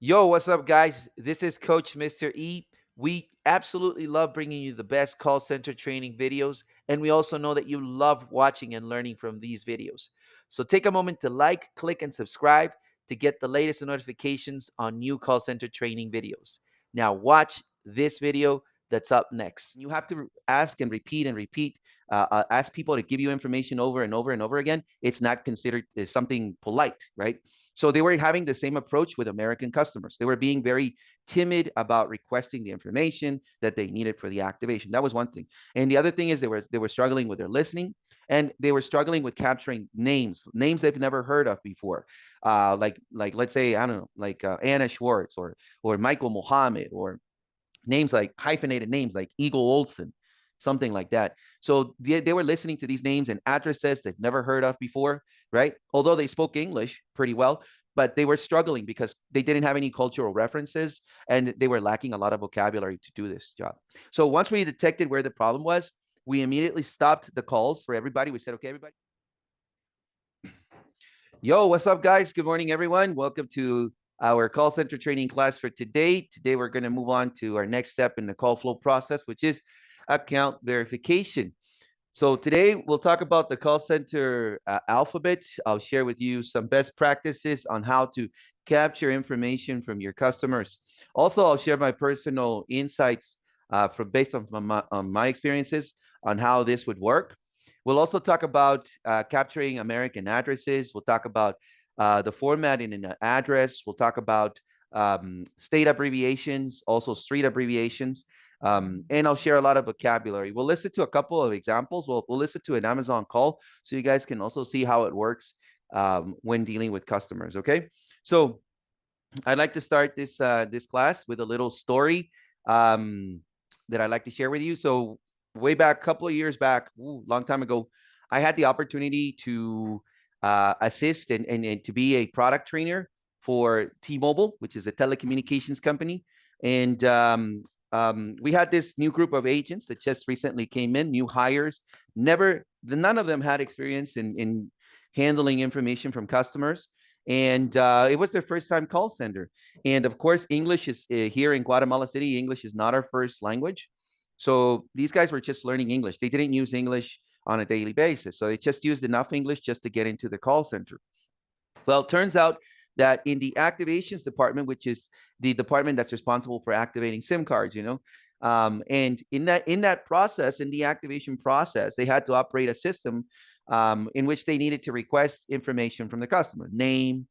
Yo, what's up, guys? This is Coach Mr. E. We absolutely love bringing you the best call center training videos, and we also know that you love watching and learning from these videos. So take a moment to like, click, and subscribe to get the latest notifications on new call center training videos. Now, watch this video that's up next. You have to ask and repeat, ask people to give you information over and over and over again. It's not considered something polite, right? So they were having the same approach with American customers. They were being very timid about requesting the information that they needed for the activation. That was one thing. And the other thing is they were struggling with their listening, and they were struggling with capturing names they've never heard of before. Like let's say, I don't know, like Anna Schwartz or Michael Mohammed, or names like hyphenated names like Eagle Olson, something like that. So they were listening to these names and addresses they've never heard of before, right? Although they spoke English pretty well, but they were struggling because they didn't have any cultural references and they were lacking a lot of vocabulary to do this job. So once we detected where the problem was, we immediately stopped the calls for everybody. We said, okay, everybody. Yo, what's up, guys? Good morning, everyone. Welcome to our call center training class for today. Today, we're going to move on to our next step in the call flow process, which is account verification. So today, we'll talk about the call center alphabet. I'll share with you some best practices on how to capture information from your customers. Also, I'll share my personal insights from based on my experiences on how this would work. We'll also talk about capturing American addresses. We'll talk about the formatting in an address. We'll talk about state abbreviations, also street abbreviations, and I'll share a lot of vocabulary. We'll listen to a couple of examples. We'll listen to an Amazon call so you guys can also see how it works when dealing with customers. Okay, so I'd like to start this class with a little story that I'd like to share with you. So way back, a couple of years back, long time ago, I had the opportunity to assist and to be a product trainer for T-Mobile, which is a telecommunications company. And we had this new group of agents that just recently came in, new hires. None of them had experience in handling information from customers, and it was their first time call center. And of course, English is here in Guatemala City. English is not our first language, so these guys were just learning English. They didn't use English on a daily basis, so they just used enough English just to get into the call center. Well, it turns out that in the activations department, which is the department that's responsible for activating SIM cards, and in that process, in the activation process, they had to operate a system in which they needed to request information from the customer: name,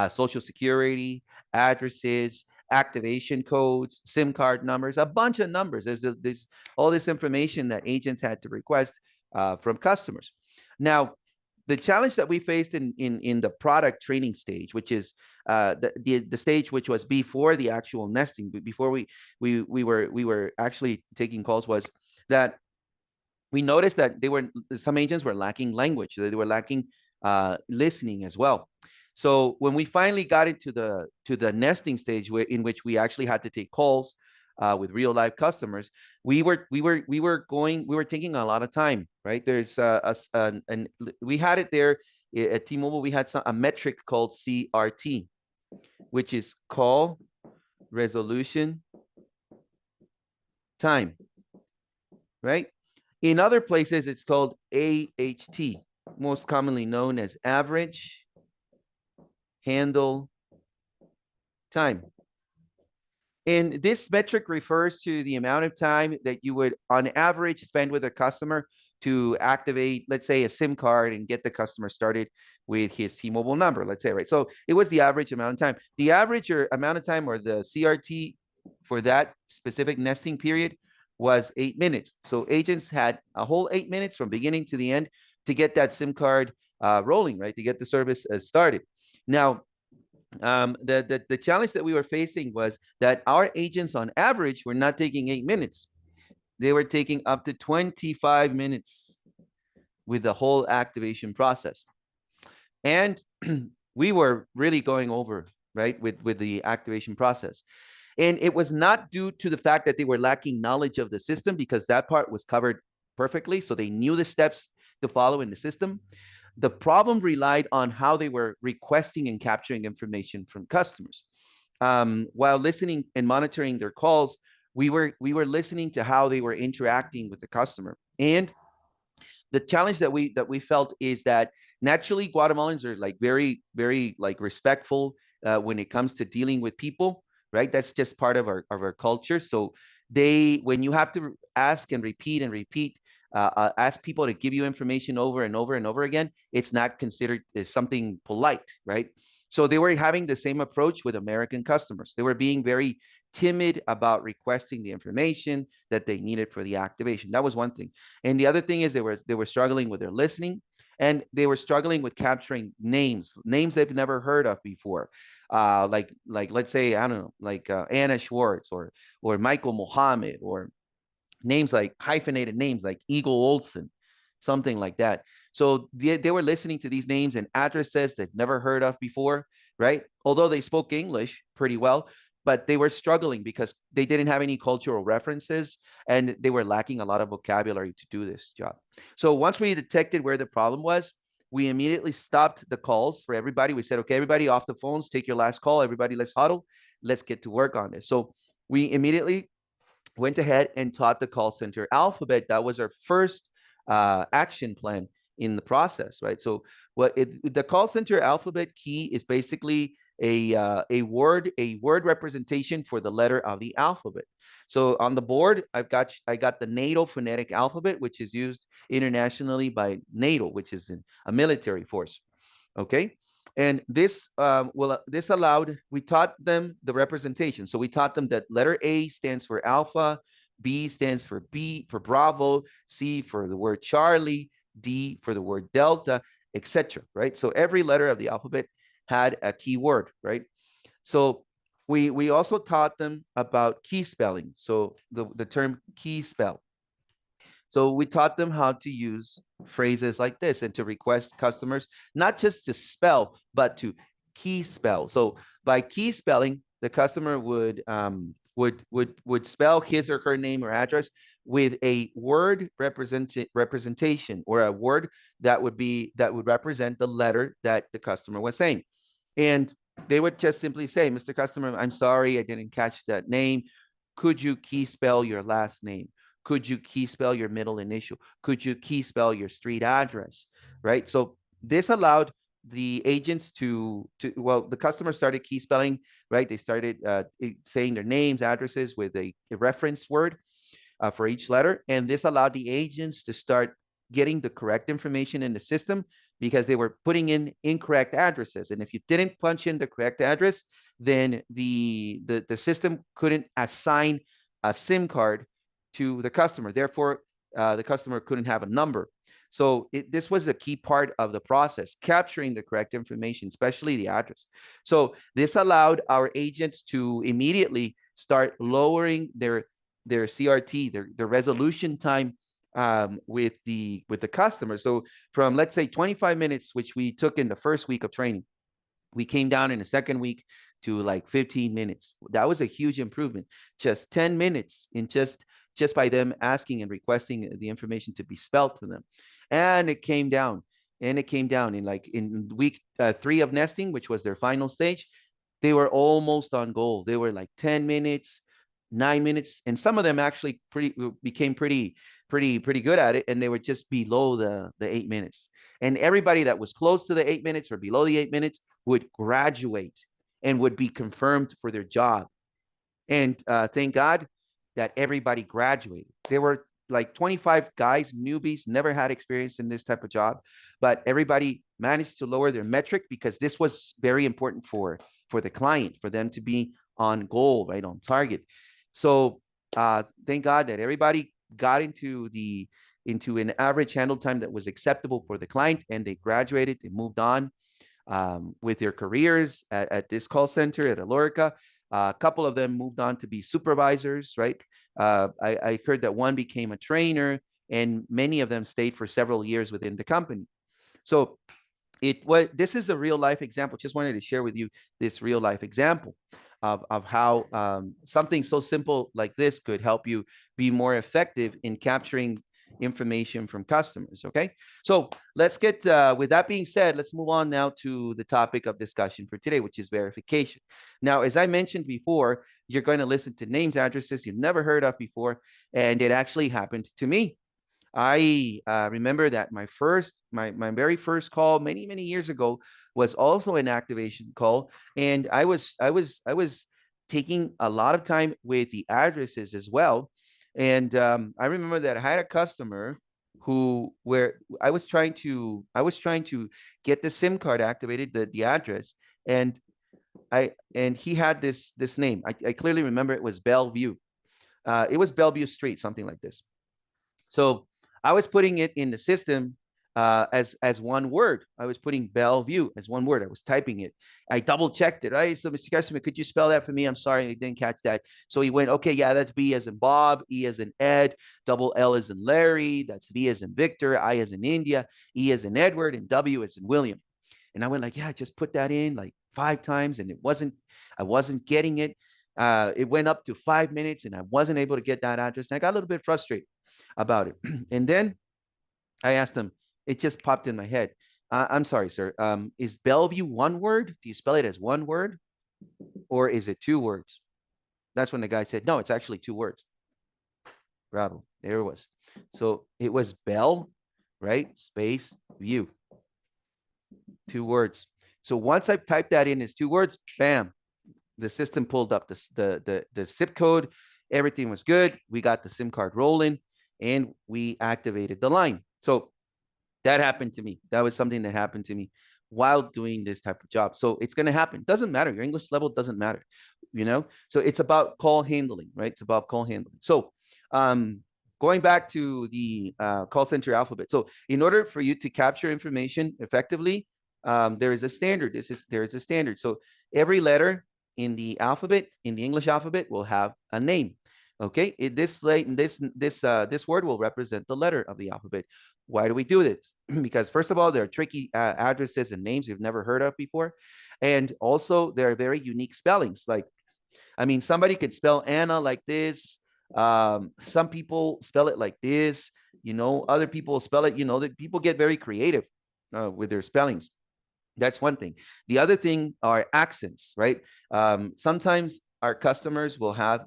social security, addresses, activation codes, SIM card numbers, a bunch of numbers. There's all this information that agents had to request from customers. Now, the challenge that we faced in the product training stage, which is the stage which was before the actual nesting, before we were actually taking calls, was that we noticed that some agents were lacking language. They were lacking listening as well. So when we finally got into the nesting stage, in which we actually had to take calls with real live customers, we were taking a lot of time. Right? There's and we had it there at T-Mobile. We had a metric called CRT, which is call resolution time. Right? In other places, it's called AHT, most commonly known as average handle time. And this metric refers to the amount of time that you would, on average, spend with a customer to activate, let's say, a SIM card and get the customer started with his T-Mobile number, let's say, right? So it was the average amount of time. The average or amount of time, or the CRT for that specific nesting period, was 8 minutes. So agents had a whole 8 minutes from beginning to the end to get that SIM card rolling, right? To get the service started. Now, the challenge that we were facing was that our agents on average were not taking 8 minutes. They were taking up to 25 minutes with the whole activation process. And we were really going over, right, with the activation process. And it was not due to the fact that they were lacking knowledge of the system, because that part was covered perfectly. So they knew the steps to follow in the system. The problem relied on how they were requesting and capturing information from customers. while listening and monitoring their calls, we were listening to how they were interacting with the customer. And the challenge that we felt is that naturally Guatemalans are like very like respectful when it comes to dealing with people, right? That's just part of our culture. So when you have to ask and repeat, ask people to give you information over and over and over again, it's not considered as something polite, right? So they were having the same approach with American customers. They were being very timid about requesting the information that they needed for the activation. That was one thing. And the other thing is they were struggling with their listening, and they were struggling with capturing names they've never heard of before. Like let's say, I don't know, like Anna Schwartz or Michael Mohammed, or names like hyphenated names like Eagle Olson, something like that. So they were listening to these names and addresses they've never heard of before, right? Although they spoke English pretty well, but they were struggling because they didn't have any cultural references, and they were lacking a lot of vocabulary to do this job. So once we detected where the problem was, we immediately stopped the calls for everybody. We said, okay, everybody off the phones, take your last call. Everybody, let's huddle. Let's get to work on this. So we immediately went ahead and taught the call center alphabet. That was our first action plan in the process, right? So the call center alphabet key is basically a word representation for the letter of the alphabet. So on the board, I got the NATO phonetic alphabet, which is used internationally by NATO, which is a military force. Okay. And this this allowed, we taught them the representation. So we taught them that letter A stands for alpha, B stands for Bravo, C for the word Charlie, D for the word Delta, etc. Right? So every letter of the alphabet had a key word, right? So we also taught them about key spelling. So the term key spell. So we taught them how to use phrases like this and to request customers not just to spell, but to key spell. So by key spelling, the customer would spell his or her name or address with a word representation, or a word that would represent the letter that the customer was saying. And they would just simply say, Mr. Customer, I'm sorry, I didn't catch that name. Could you key spell your last name? Could you key spell your middle initial? Could you key spell your street address? Right? So this allowed the agents well, the customers started key spelling, right? They started saying their names, addresses with a reference word for each letter. And this allowed the agents to start getting the correct information in the system, because they were putting in incorrect addresses. And if you didn't punch in the correct address, then the system couldn't assign a SIM card to the customer. Therefore, the customer couldn't have a number. So this was a key part of the process, capturing the correct information, especially the address. So this allowed our agents to immediately start lowering their CRT, their resolution time with the customer. So from, let's say, 25 minutes, which we took in the first week of training, we came down in the second week to like 15 minutes. That was a huge improvement. Just 10 minutes in just by them asking and requesting the information to be spelled for them. And it came down. And it came down in week 3 of nesting, which was their final stage. They were almost on goal. They were like 10 minutes, 9 minutes, and some of them actually became pretty good at it, and they were just below the 8 minutes. And everybody that was close to the 8 minutes or below the 8 minutes would graduate and would be confirmed for their job. And thank God that everybody graduated. There were like 25 guys, newbies, never had experience in this type of job, but everybody managed to lower their metric, because this was very important for the client, for them to be on goal, right, on target. So thank God that everybody got into an average handle time that was acceptable for the client, and they graduated, they moved on with their careers at this call center at Alorica. A couple of them moved on to be supervisors, right? I heard that one became a trainer, and many of them stayed for several years within the company. So this is a real life example. Just wanted to share with you this real life example of how something so simple like this could help you be more effective in capturing information from customers, okay? So let's get, with that being said, let's move on now to the topic of discussion for today, which is verification. Now, as I mentioned before, you're going to listen to names, addresses you've never heard of before, and it actually happened to me. I remember that my very first call many years ago was also an activation call, and I was taking a lot of time with the addresses as well. And I remember that I had a customer where I was trying to get the SIM card activated, the address, and he had this name. I clearly remember it was Bellevue. It was Bellevue Street, something like this. So I was putting it in the system as one word. I was putting Bellevue as one word. I was typing it. I double checked it. Right. So Mr. Customer, could you spell that for me? I'm sorry, I didn't catch that. So he went, okay, yeah, that's B as in Bob, E as in Ed, double L as in Larry, that's V as in Victor, I as in India, E as in Edward, and W as in William. And I went like, yeah, I just put that in like 5 times, and I wasn't getting it. It went up to 5 minutes, and I wasn't able to get that address. And I got a little bit frustrated about it. And then I asked him, it just popped in my head. I'm sorry, sir. Is Bellevue one word? Do you spell it as one word? Or is it 2 words? That's when the guy said, no, it's actually 2 words. Bravo. There it was. So it was Bell, right? Space, view. 2 words. So once I typed that in as 2 words, bam, the system pulled up the zip code. Everything was good. We got the SIM card rolling, and we activated the line. So that happened to me. That was something that happened to me while doing this type of job. So it's going to happen. Doesn't matter. Your English level doesn't matter, you know? So it's about call handling, right? It's about call handling. So going back to the call center alphabet. So in order for you to capture information effectively, there is a standard. There is a standard. So every letter in the alphabet, in the English alphabet, will have a name. Okay, this word will represent the letter of the alphabet. Why do we do this? Because first of all, there are tricky addresses and names you've never heard of before, and also there are very unique spellings. Like, I mean, somebody could spell Anna like this. Some people spell it like this. You know, other people spell it. You know, that people get very creative with their spellings. That's one thing. The other thing are accents, right? Sometimes our customers will have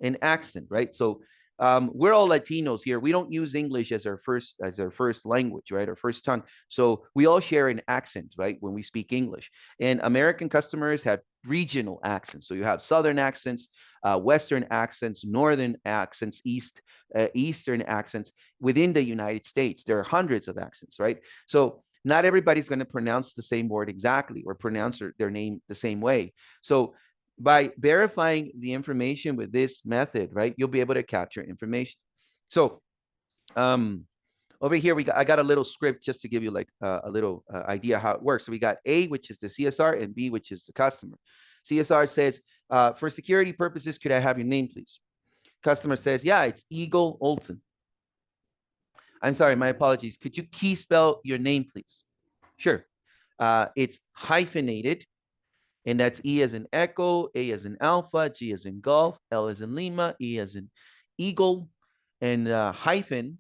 an accent, right? So we're all Latinos here. We don't use English as our first language, right? Our first tongue. So we all share an accent, right? When we speak English. And American customers have regional accents. So you have Southern accents, Western accents, Northern accents, Eastern accents within the United States. There are hundreds of accents, right? So not everybody's going to pronounce the same word exactly or pronounce their name the same way. So by verifying the information with this method, right, you'll be able to capture information. So over here, I got a little script just to give you like a little idea how it works. So we got A, which is the CSR, and B, which is the customer. CSR says, for security purposes, could I have your name, please? Customer says, yeah, it's Eagle Olson. I'm sorry, my apologies. Could you key spell your name, please? Sure. It's hyphenated, and that's E as in Echo, A as in Alpha, G as in Golf, L as in Lima, E as in Eagle, and hyphen,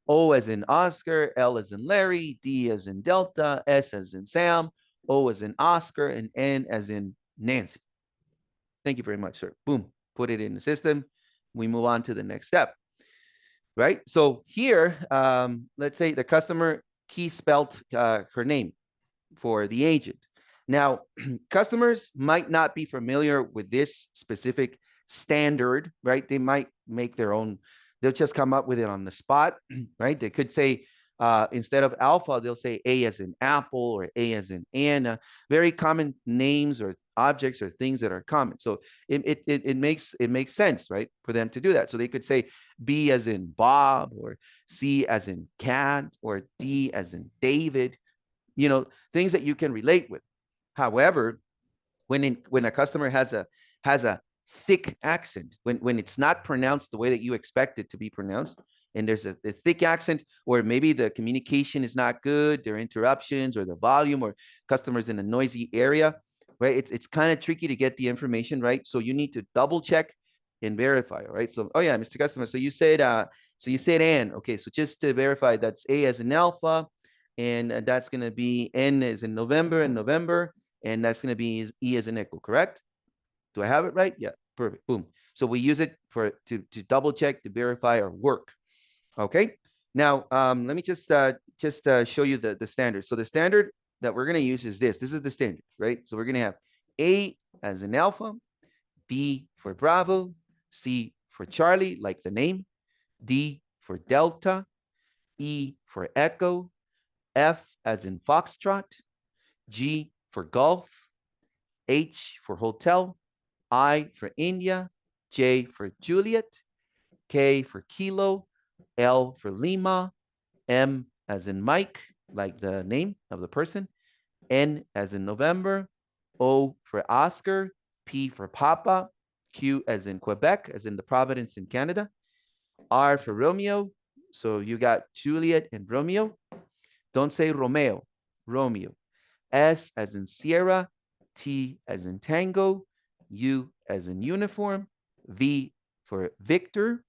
O as in Oscar, L as in Larry, D as in Delta, S as in Sam, O as in Oscar, and N as in Nancy. Thank you very much, sir. Boom. Put it in the system. We move on to the next step. Right? So here, let's say the customer key spelled her name for the agent. Now, customers might not be familiar with this specific standard, right? They might make their own, they'll just come up with it on the spot, right? They could say, instead of alpha, they'll say A as in apple or A as in Anna, very common names or objects or things that are common. So it makes sense, right, for them to do that. So they could say B as in Bob, or C as in cat, or D as in David, you know, things that you can relate with. However, when a customer has a thick accent, when it's not pronounced the way that you expect it to be pronounced, and there's a thick accent, or maybe the communication is not good, there are interruptions, or the volume, or customers in a noisy area, right? It's kind of tricky to get the information right. So you need to double check and verify. All right. So, oh yeah, Mr. Customer. So you said N. Okay. So just to verify, that's A as in alpha, and that's going to be N as in November, and that's going to be E as in echo. Correct? Do I have it right? Yeah. Perfect. Boom. So we use it to double check, to verify our work. Okay. Now, let me just show you the standard. So the standard that we're going to use is this. This is the standard, right? So we're going to have A as in alpha, B for Bravo, C for Charlie, like the name, D for Delta, E for Echo, F as in Foxtrot, G for Golf, H for Hotel, I for India, J for Juliet, K for Kilo, L for Lima, M as in Mike, like the name of the person, N as in November, O for Oscar, P for Papa, Q as in Quebec, as in the province in Canada, R for Romeo. So you got Juliet and Romeo. Don't say Romeo, Romeo. S as in Sierra, T as in Tango, U as in uniform, V for Victor,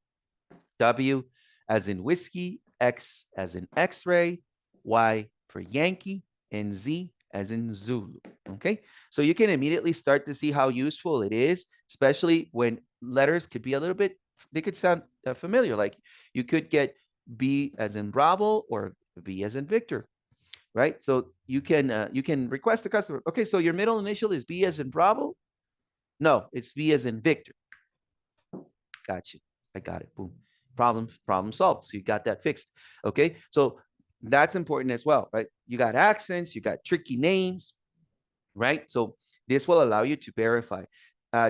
W as in whiskey, X as in X-ray, Y for Yankee, and Z as in Zulu. Okay, so you can immediately start to see how useful it is, especially when letters could be a little bit, they could sound familiar. Like you could get B as in Bravo or V as in Victor, right? So you can request the customer, okay, so your middle initial is B as in Bravo? No, it's V as in Victor. Gotcha. I got it. Boom. Problem solved. So you got that fixed. Okay. So that's important as well, right? You got accents, you got tricky names, right? So this will allow you to verify.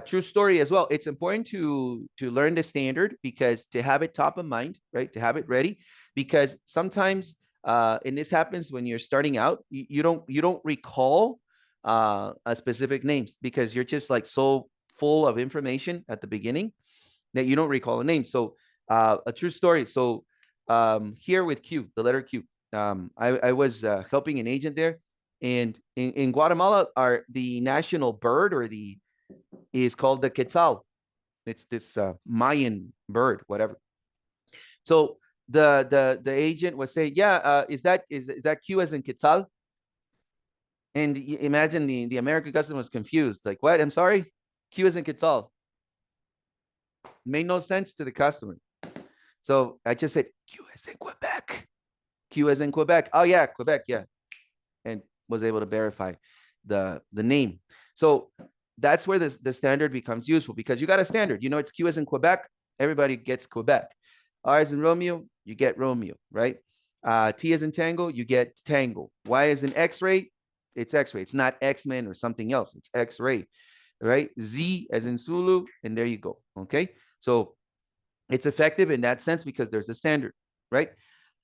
True story as well. It's important to learn the standard, because to have it top of mind, right? To have it ready, because sometimes, and this happens when you're starting out, you don't recall a specific names, because you're just like so full of information at the beginning that you don't recall a name. So a true story. So here with Q, the letter Q, I was helping an agent there, and in Guatemala, the national bird is called the quetzal. It's this Mayan bird, whatever. So the agent was saying, yeah, is that Q as in quetzal? And imagine the American customer was confused, like, what? I'm sorry, Q as in quetzal. Made no sense to the customer. So I just said, Q as in Quebec. Q as in Quebec. Oh yeah, Quebec, yeah. And was able to verify the name. So that's where the standard becomes useful, because you got a standard. You know, it's Q as in Quebec. Everybody gets Quebec. R as in Romeo, you get Romeo, right? T as in Tango, you get Tango. Y as in X-ray, it's X-ray. It's not X-Men or something else. It's X-ray, right? Z as in Zulu, and there you go, okay? So it's effective in that sense because there's a standard, right?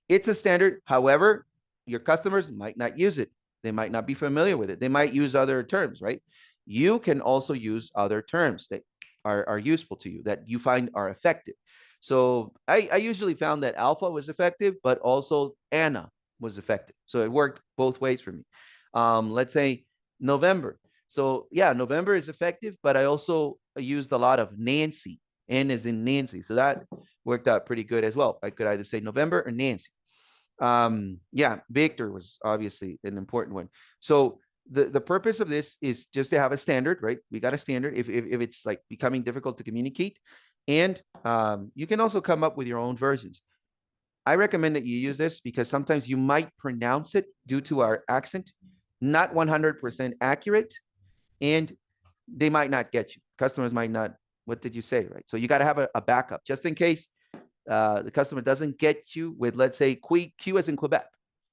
It's a standard. However, your customers might not use it. They might not be familiar with it. They might use other terms, right? You can also use other terms that are useful to you, that you find are effective. So I usually found that alpha was effective, but also Anna was effective. So it worked both ways for me. Let's say November. So yeah, November is effective, but I also used a lot of Nancy. N is in Nancy. So that worked out pretty good as well. I could either say November or Nancy. Yeah, Victor was obviously an important one. So the purpose of this is just to have a standard, right? We got a standard if it's like becoming difficult to communicate. And you can also come up with your own versions. I recommend that you use this because sometimes you might pronounce it due to our accent, not 100% accurate, and they might not get you. Customers might not, what did you say, right? So you got to have a backup just in case the customer doesn't get you with, let's say, Q as in Quebec.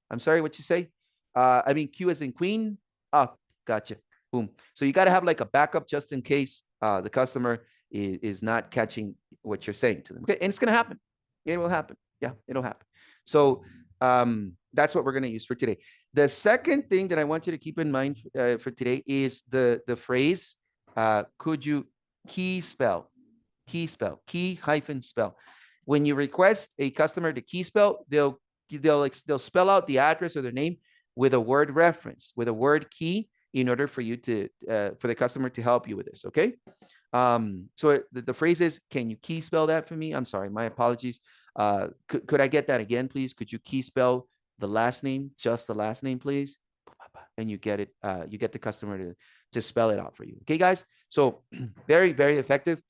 I'm sorry, what you say? I mean, Q as in Queen. Oh, gotcha. Boom. So you got to have like a backup just in case the customer is not catching what you're saying to them. Okay, and it's gonna happen. It will happen. Yeah, it'll happen. So that's what we're gonna use for today. The second thing that I want you to keep in mind for today is the phrase, could you key hyphen spell. When you request a customer to key spell, they'll spell out the address or their name with a word reference, with a word key, in order for you to, for the customer to help you with this, okay? So the phrase is, can you key spell that for me? I'm sorry, my apologies. Could I get that again, please? Could you key spell the last name, just the last name, please? And you get it, you get the customer to spell it out for you. Okay, guys? So very, very effective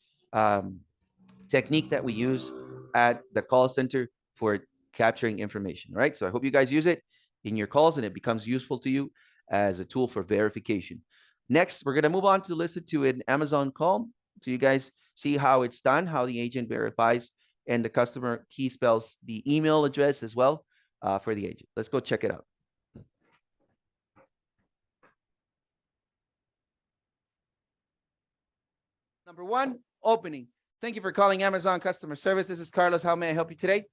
technique that we use at the call center for capturing information, right? So I hope you guys use it in your calls and it becomes useful to you as a tool for verification. Next, we're going to move on to listen to an Amazon call. So you guys see how it's done, how the agent verifies and the customer key spells the email address as well for the agent. Let's go check it out. Number one, opening. Thank you for calling Amazon customer service. This is Carlos. How may I help you today?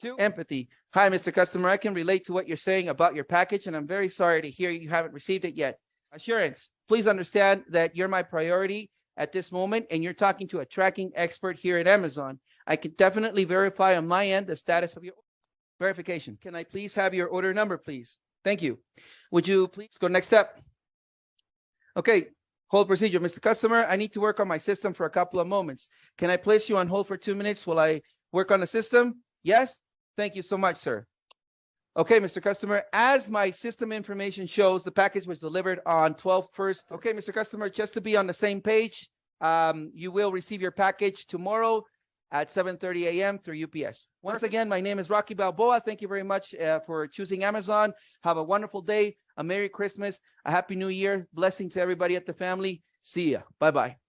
Two, empathy. Hi, Mr. Customer. I can relate to what you're saying about your package, and I'm very sorry to hear you haven't received it yet. Assurance. Please understand that you're my priority at this moment, and you're talking to a tracking expert here at Amazon. I can definitely verify on my end the status of your verification. Can I please have your order number, please? Thank you. Would you please go next step? Okay. Hold procedure, Mr. Customer. I need to work on my system for a couple of moments. Can I place you on hold for 2 minutes while I work on the system? Yes? Thank you so much, sir. Okay, Mr. Customer, as my system information shows, the package was delivered on 12/1. Okay, Mr. Customer, just to be on the same page, you will receive your package tomorrow at 7:30 a.m. through UPS. Once again, my name is Rocky Balboa. Thank you very much for choosing Amazon. Have a wonderful day, a Merry Christmas, a Happy New Year. Blessing to everybody at the family. See ya. Bye-bye.